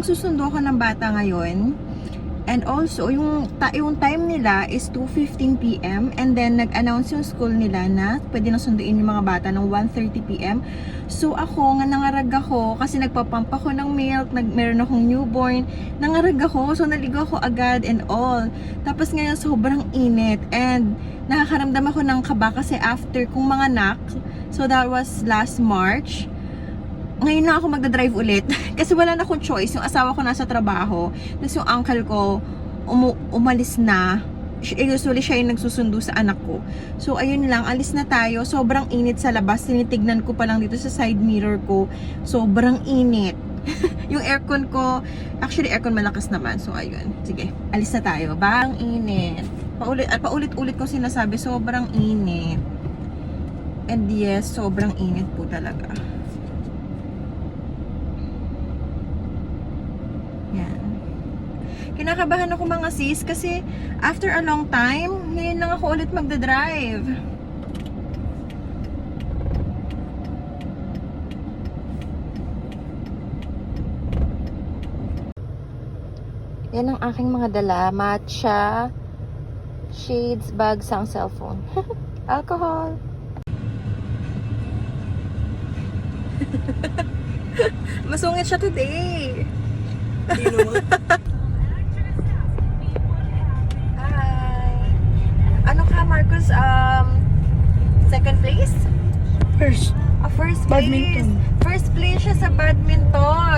Susundo ako ng bata ngayon. And also, yung time nila is 2:15 PM. And then, nag-announce yung school nila na pwede na sunduin yung mga bata ng 1:30 PM. So, ako, nga nangarag ako kasi nagpapump ako ng milk, meron akong newborn. Nangarag ako, so naligo ako agad and all. Tapos ngayon, sobrang init. And nakakaramdam ako ng kaba kasi after kong mga anak, so that was last March, ngayon lang ako magdadrive ulit kasi wala na akong choice. Yung asawa ko nasa trabaho, tapos yung uncle ko umalis na. Usually siya yung nagsusundo sa anak ko. So ayun lang, alis na tayo. Sobrang init sa labas. Tinitignan ko pa lang dito sa side mirror ko. Sobrang init. Yung aircon ko, actually aircon malakas naman. So ayun, sige, alis na tayo. Bang init. Paulit-ulit ko sinasabi, sobrang init. And yes, sobrang init po talaga. Yan. Kinakabahan ako mga sis kasi after a long time, ngayon lang ako ulit magdadrive. Yan ang aking mga dala. Matcha, shades, bags, ang cellphone. Alcohol. Masungit siya today. Hi. Ano ka, Marcos? Second place? First, First place. badminton. First place siya sa badminton.